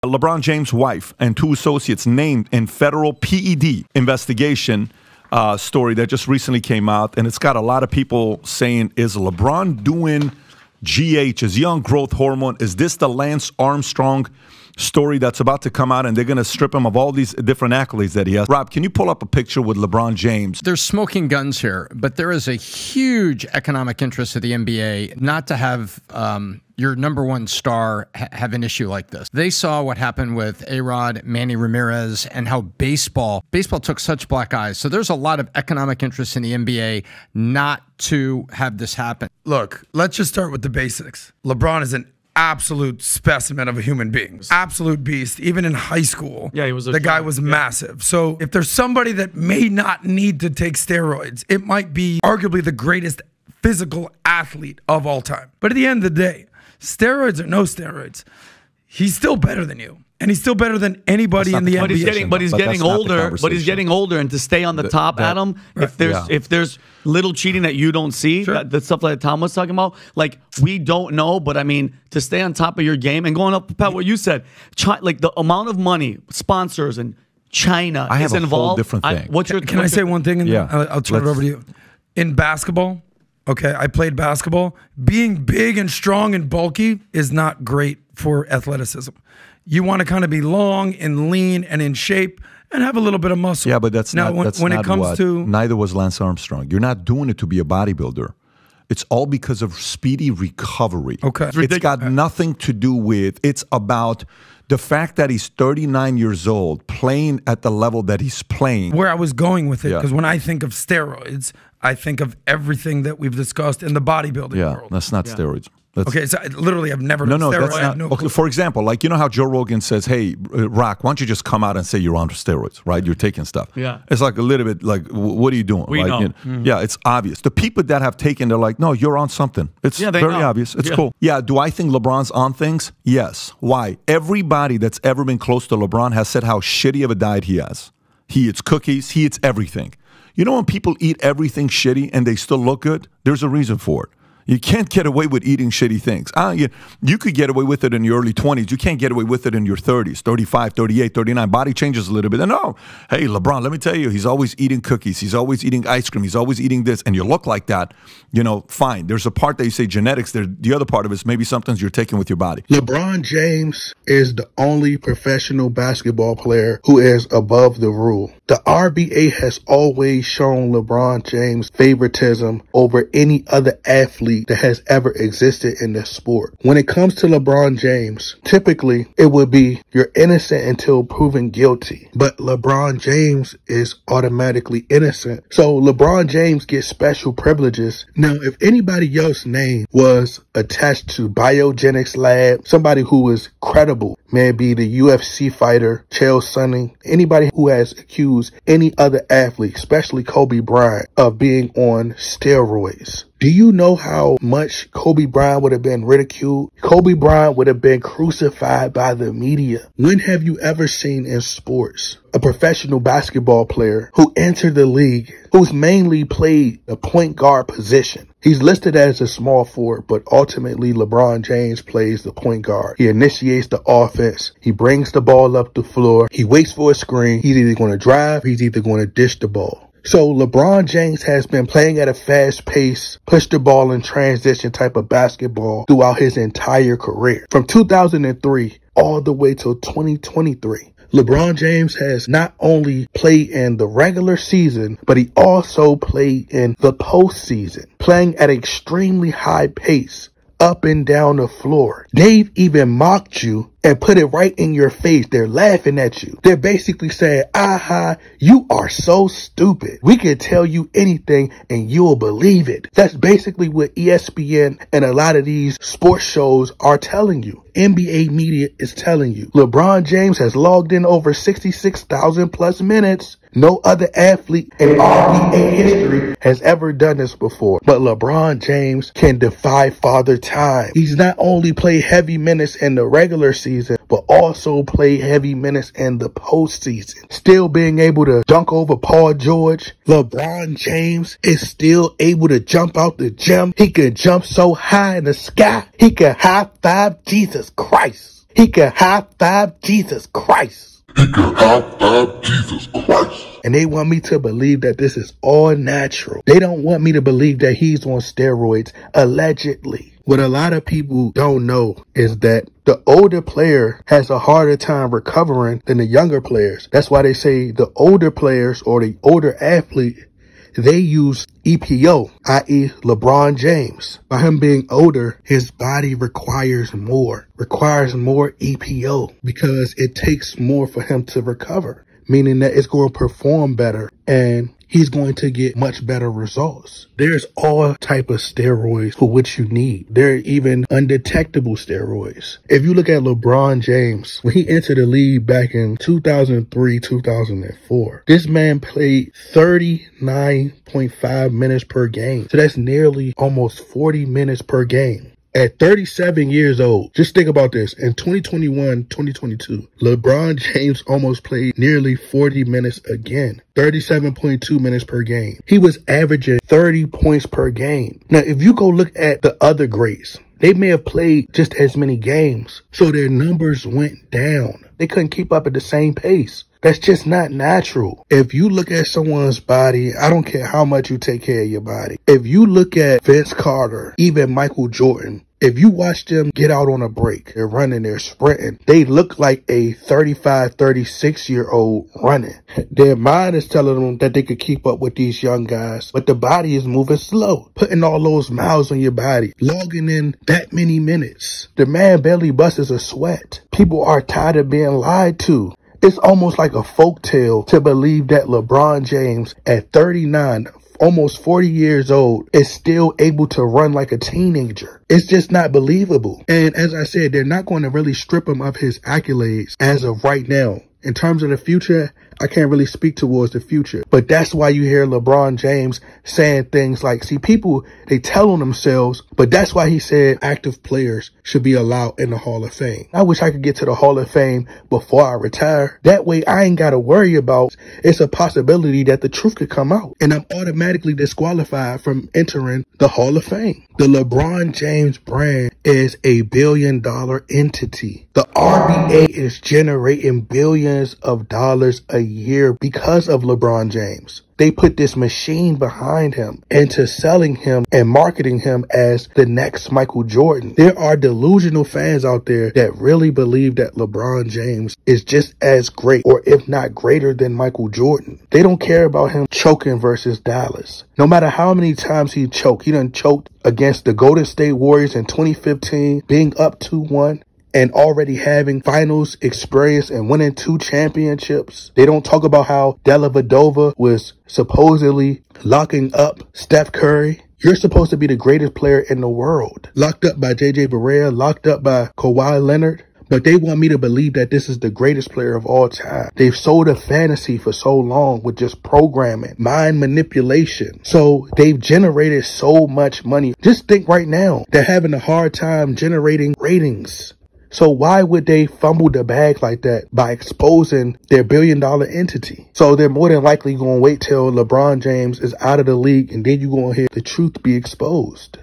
LeBron James' wife and 2 associates named in federal PED investigation story that just recently came out, and it's got a lot of people saying, is LeBron doing GH, his young growth hormone? Is this the Lance Armstrong story that's about to come out, and they're going to strip him of all these different accolades that he has? Rob, can you pull up a picture with LeBron James? There's smoking guns here, but there is a huge economic interest of the NBA not to have your #1 star have an issue like this. They saw what happened with A-Rod, Manny Ramirez, and how baseball took such black eyes. So there's a lot of economic interest in the NBA not to have this happen. Look, let's just start with the basics. LeBron is an absolute specimen of a human being. Absolute beast. Even in high school, yeah, he was the guy was massive. So if there's somebody that may not need to take steroids, it might be arguably the greatest physical athlete of all time. But at the end of the day, steroids or no steroids, he's still better than you. And he's still better than anybody in the NBA. But he's getting older. But he's getting older, and to stay on the top, Adam, right. if there's little cheating that you don't see, the stuff that Tom was talking about, like, we don't know. But I mean, to stay on top of your game and going up, Pat, what you said, like the amount of money, sponsors, and China is involved. A whole different thing. Can I say one thing? And I'll turn it over to you. In basketball, okay, I played basketball. Being big and strong and bulky is not great for athleticism. You want to kind of be long and lean and in shape and have a little bit of muscle. Yeah, but that's now, not when it comes to... Neither was Lance Armstrong. You're not doing it to be a bodybuilder. It's all because of speedy recovery. Okay. It's got nothing to do with... It's about the fact that he's 39 years old, playing at the level that he's playing. Where I was going with it, because when I think of steroids, I think of everything that we've discussed in the bodybuilding world. That's not steroids. Okay, so literally I've never done steroids. That's not, okay, for example, like, you know how Joe Rogan says, hey, Rock, why don't you just come out and say you're on steroids, right? You're taking stuff. Yeah. It's like a little bit like, what are you doing? We know. You know? Yeah, it's obvious. The people that have taken, they're like, no, you're on something. It's very obvious. It's cool. Yeah, do I think LeBron's on things? Yes. Why? Everybody that's ever been close to LeBron has said how shitty of a diet he has. He eats cookies. He eats everything. You know when people eat everything shitty and they still look good? There's a reason for it. You can't get away with eating shitty things. You could get away with it in your early 20s. You can't get away with it in your 30s, 35, 38, 39. Body changes a little bit. And no, hey, LeBron, let me tell you, he's always eating cookies. He's always eating ice cream. He's always eating this. And you look like that, you know, fine. There's a part that you say genetics. The other part of it is maybe something you're taking with your body. LeBron James is the only professional basketball player who is above the rule. The RBA has always shown LeBron James favoritism over any other athlete that has ever existed in this sport. When it comes to LeBron James, typically it would be you're innocent until proven guilty, but LeBron James is automatically innocent. So LeBron James gets special privileges. Now, if anybody else's name was attached to Biogenics Lab, somebody who was credible, maybe the UFC fighter, Chael Sonnen, anybody who has accused any other athlete, especially Kobe Bryant, of being on steroids. Do you know how much Kobe Bryant would have been ridiculed? Kobe Bryant would have been crucified by the media. When have you ever seen in sports a professional basketball player who entered the league, who's mainly played the point guard position? He's listed as a small forward, but ultimately LeBron James plays the point guard. He initiates the offense. He brings the ball up the floor. He waits for a screen. He's either going to drive, he's either going to dish the ball. So LeBron James has been playing at a fast pace, push the ball in transition type of basketball throughout his entire career. From 2003 all the way till 2023. LeBron James has not only played in the regular season, but he also played in the postseason, playing at an extremely high pace, up and down the floor. They've even mocked you and put it right in your face. They're laughing at you. They're basically saying, aha, you are so stupid. We can tell you anything and you'll believe it. That's basically what ESPN and a lot of these sports shows are telling you. NBA media is telling you. LeBron James has logged in over 66,000 plus minutes. No other athlete in NBA history has ever done this before. But LeBron James can defy father time. He's not only played heavy minutes in the regular season, but also played heavy minutes in the postseason. Still being able to dunk over Paul George. LeBron James is still able to jump out the gym. He can jump so high in the sky, he can high five Jesus Christ. He can high five Jesus Christ. He can high five Jesus Christ. And they want me to believe that this is all natural. They don't want me to believe that he's on steroids, allegedly. What a lot of people don't know is that the older player has a harder time recovering than the younger players. That's why they say the older players or the older athlete, they use EPO, i.e. LeBron James. By him being older, his body requires more EPO because it takes more for him to recover, meaning that it's going to perform better and he's going to get much better results. There's all type of steroids for which you need. There are even undetectable steroids. If you look at LeBron James, when he entered the league back in 2003, 2004, this man played 39.5 minutes per game. So that's nearly almost 40 minutes per game. At 37 years old, just think about this. In 2021, 2022, LeBron James almost played nearly 40 minutes again. 37.2 minutes per game. He was averaging 30 points per game. Now, if you go look at the other greats, they may have played just as many games, so their numbers went down. They couldn't keep up at the same pace. That's just not natural. If you look at someone's body, I don't care how much you take care of your body. If you look at Vince Carter, even Michael Jordan, if you watch them get out on a break, they're running, they're sprinting, they look like a 35, 36-year-old running. Their mind is telling them that they could keep up with these young guys, but the body is moving slow, putting all those miles on your body, logging in that many minutes. The man barely busts a sweat. People are tired of being lied to. It's almost like a folktale to believe that LeBron James at 39, almost 40 years old, is still able to run like a teenager. It's just not believable. And as I said, they're not going to really strip him of his accolades as of right now. In terms of the future, I can't really speak towards the future. But that's why you hear LeBron James saying things like, see, people, they tell on themselves, but that's why he said active players should be allowed in the Hall of Fame. I wish I could get to the Hall of Fame before I retire. That way I ain't got to worry about it's a possibility that the truth could come out and I'm automatically disqualified from entering the Hall of Fame. The LeBron James brand is a billion-dollar entity. The RBA is generating billions of dollars a year because of LeBron James. They put this machine behind him into selling him and marketing him as the next Michael Jordan. There are delusional fans out there that really believe that LeBron James is just as great, or if not greater than Michael Jordan. They don't care about him choking versus Dallas. No matter how many times he choked, he done choked against the Golden State Warriors in 2015, being up 2-1. And already having finals experience and winning 2 championships. They don't talk about how Dellavedova was supposedly locking up Steph Curry. You're supposed to be the greatest player in the world. Locked up by JJ Barea, locked up by Kawhi Leonard. But they want me to believe that this is the greatest player of all time. They've sold a fantasy for so long with just programming, mind manipulation. So they've generated so much money. Just think right now, they're having a hard time generating ratings. So why would they fumble the bag like that by exposing their billion-dollar entity? So they're more than likely going to wait till LeBron James is out of the league and then you're going to hear the truth be exposed.